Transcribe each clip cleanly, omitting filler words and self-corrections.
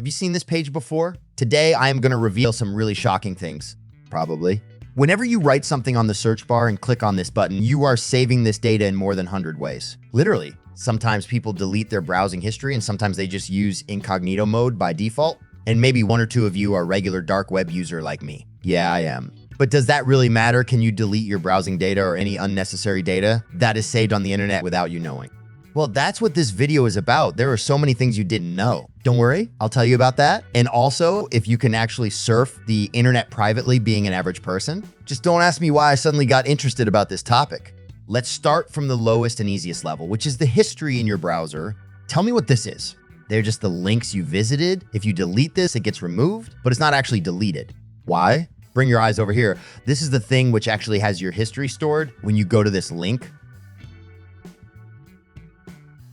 Have you seen this page before? Today, I am going to reveal some really shocking things. Probably. Whenever you write something on the search bar and click on this button, you are saving this data in more than 100 ways. Literally. Sometimes people delete their browsing history and sometimes they just use incognito mode by default. And maybe one or two of you are regular dark web user like me. Yeah, I am. But does that really matter? Can you delete your browsing data or any unnecessary data that is saved on the internet without you knowing? Well, that's what this video is about. There are so many things you didn't know. Don't worry, I'll tell you about that. And also, if you can actually surf the internet privately being an average person. Just don't ask me why I suddenly got interested about this topic. Let's start from the lowest and easiest level, which is the history in your browser. Tell me what this is. They're just the links you visited. If you delete this, it gets removed, but it's not actually deleted. Why? Bring your eyes over here. This is the thing which actually has your history stored when you go to this link.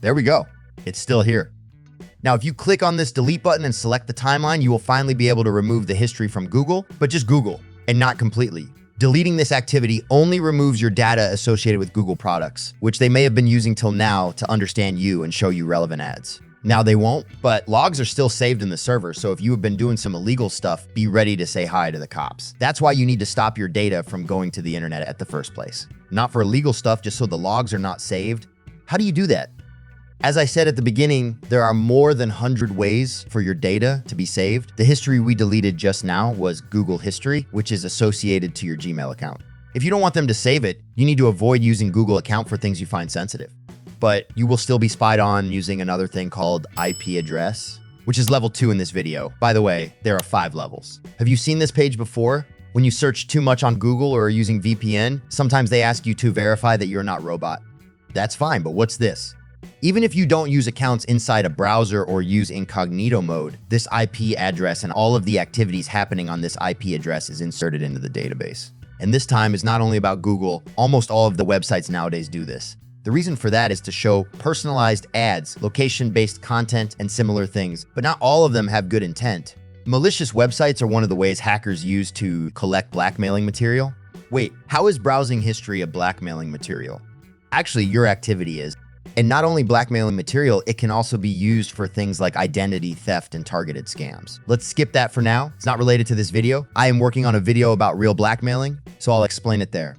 There we go. It's still here. Now, if you click on this delete button and select the timeline, you will finally be able to remove the history from Google, but just Google and not completely. Deleting this activity only removes your data associated with Google products, which they may have been using till now to understand you and show you relevant ads. Now they won't, but logs are still saved in the server, so if you have been doing some illegal stuff, be ready to say hi to the cops. That's why you need to stop your data from going to the internet at the first place. Not for illegal stuff, just so the logs are not saved. How do you do that? As I said at the beginning, there are more than 100 ways for your data to be saved. The history we deleted just now was Google History, which is associated to your Gmail account. If you don't want them to save it, you need to avoid using Google account for things you find sensitive. But you will still be spied on using another thing called IP address, which is level 2 in this video. By the way, there are 5 levels. Have you seen this page before? When you search too much on Google or are using VPN, sometimes they ask you to verify that you're not robot. That's fine, but what's this? Even if you don't use accounts inside a browser or use incognito mode, this IP address and all of the activities happening on this IP address is inserted into the database. And this time is not only about Google, almost all of the websites nowadays do this. The reason for that is to show personalized ads, location-based content, and similar things, but not all of them have good intent. Malicious websites are one of the ways hackers use to collect blackmailing material. Wait, how is browsing history a blackmailing material? Actually, your activity is. And not only blackmailing material, it can also be used for things like identity theft and targeted scams. Let's skip that for now. It's not related to this video. I am working on a video about real blackmailing, so I'll explain it there.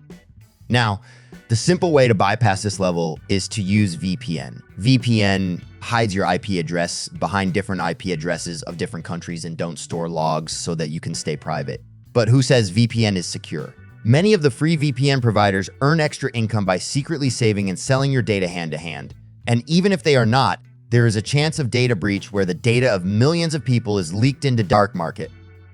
Now, the simple way to bypass this level is to use VPN. VPN hides your IP address behind different IP addresses of different countries and don't store logs so that you can stay private. But who says VPN is secure? Many of the free VPN providers earn extra income by secretly saving and selling your data hand to hand. And even if they are not, there is a chance of data breach where the data of millions of people is leaked into dark market.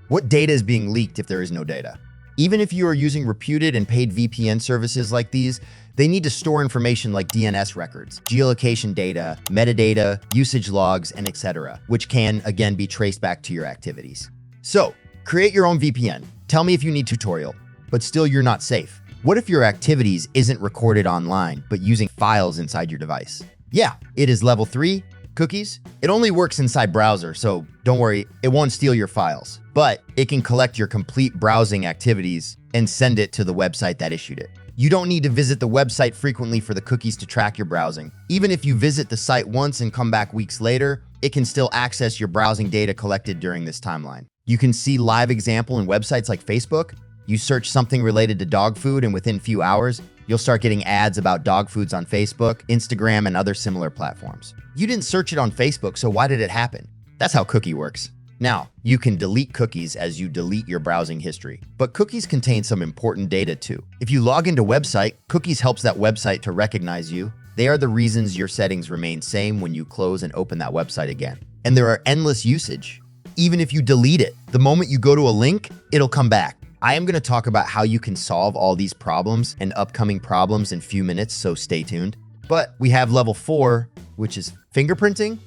What data is being leaked if there is no data? Even if you are using reputed and paid VPN services like these, they need to store information like DNS records, geolocation data, metadata, usage logs, and etc., which can, again, be traced back to your activities. So, create your own VPN. Tell me if you need tutorial. But still you're not safe. What if your activities isn't recorded online, but using files inside your device? Yeah, it is level 3, cookies. It only works inside browser, so don't worry, it won't steal your files. But it can collect your complete browsing activities and send it to the website that issued it. You don't need to visit the website frequently for the cookies to track your browsing. Even if you visit the site once and come back weeks later, it can still access your browsing data collected during this timeline. You can see live example in websites like Facebook. You search something related to dog food and within a few hours, you'll start getting ads about dog foods on Facebook, Instagram, and other similar platforms. You didn't search it on Facebook, so why did it happen? That's how cookie works. Now, you can delete cookies as you delete your browsing history, but cookies contain some important data too. If you log into a website, cookies helps that website to recognize you. They are the reasons your settings remain same when you close and open that website again. And there are endless usage. Even if you delete it, the moment you go to a link, it'll come back. I am going to talk about how you can solve all these problems and upcoming problems in a few minutes, so stay tuned. But we have level 4, which is fingerprinting.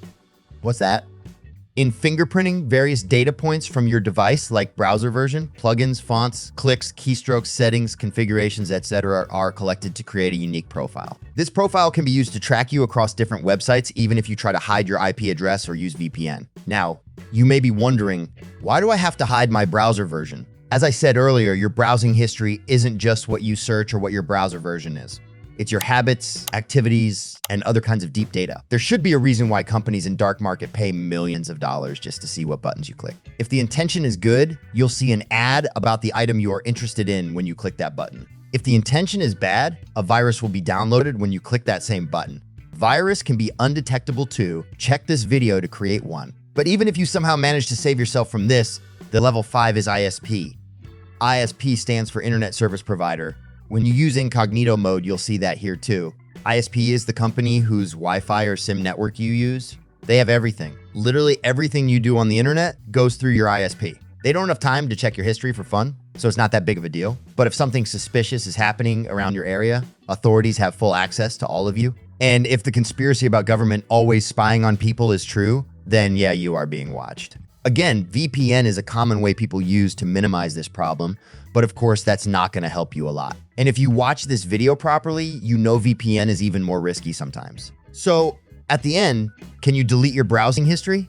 What's that? In fingerprinting, various data points from your device, like browser version, plugins, fonts, clicks, keystrokes, settings, configurations, etc., are collected to create a unique profile. This profile can be used to track you across different websites, even if you try to hide your IP address or use VPN. Now, you may be wondering, why do I have to hide my browser version? As I said earlier, your browsing history isn't just what you search or what your browser version is. It's your habits, activities, and other kinds of deep data. There should be a reason why companies in dark market pay millions of dollars just to see what buttons you click. If the intention is good, you'll see an ad about the item you are interested in when you click that button. If the intention is bad, a virus will be downloaded when you click that same button. Virus can be undetectable too. Check this video to create one. But even if you somehow manage to save yourself from this, the level 5 is ISP. ISP stands for Internet Service Provider. When you use incognito mode, you'll see that here too. ISP is the company whose Wi-Fi or SIM network you use. They have everything. Literally everything you do on the internet goes through your ISP. They don't have time to check your history for fun, so it's not that big of a deal. But if something suspicious is happening around your area, authorities have full access to all of you. And if the conspiracy about government always spying on people is true, then yeah, you are being watched. Again, VPN is a common way people use to minimize this problem, but of course that's not going to help you a lot. And if you watch this video properly, you know VPN is even more risky sometimes. So at the end, can you delete your browsing history?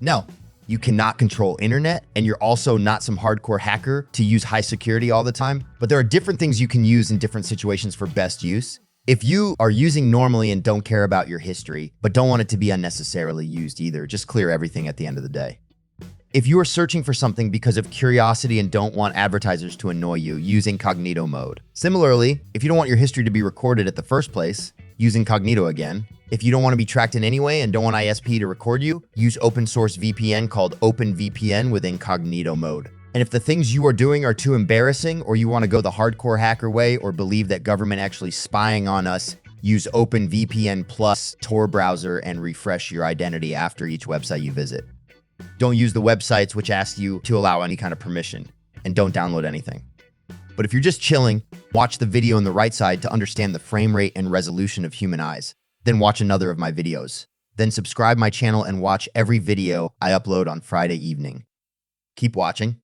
No. You cannot control internet, and you're also not some hardcore hacker to use high security all the time. But there are different things you can use in different situations for best use. If you are using normally and don't care about your history, but don't want it to be unnecessarily used either, just clear everything at the end of the day. If you are searching for something because of curiosity and don't want advertisers to annoy you, use incognito mode. Similarly, if you don't want your history to be recorded at the first place, use incognito again. If you don't want to be tracked in any way and don't want ISP to record you, use open source VPN called OpenVPN with incognito mode. And if the things you are doing are too embarrassing, or you want to go the hardcore hacker way or believe that government actually spying on us, use OpenVPN plus Tor browser and refresh your identity after each website you visit. Don't use the websites which ask you to allow any kind of permission, and don't download anything. But if you're just chilling, watch the video on the right side to understand the frame rate and resolution of human eyes. Then watch another of my videos. Then subscribe my channel and watch every video I upload on Friday evening. Keep watching.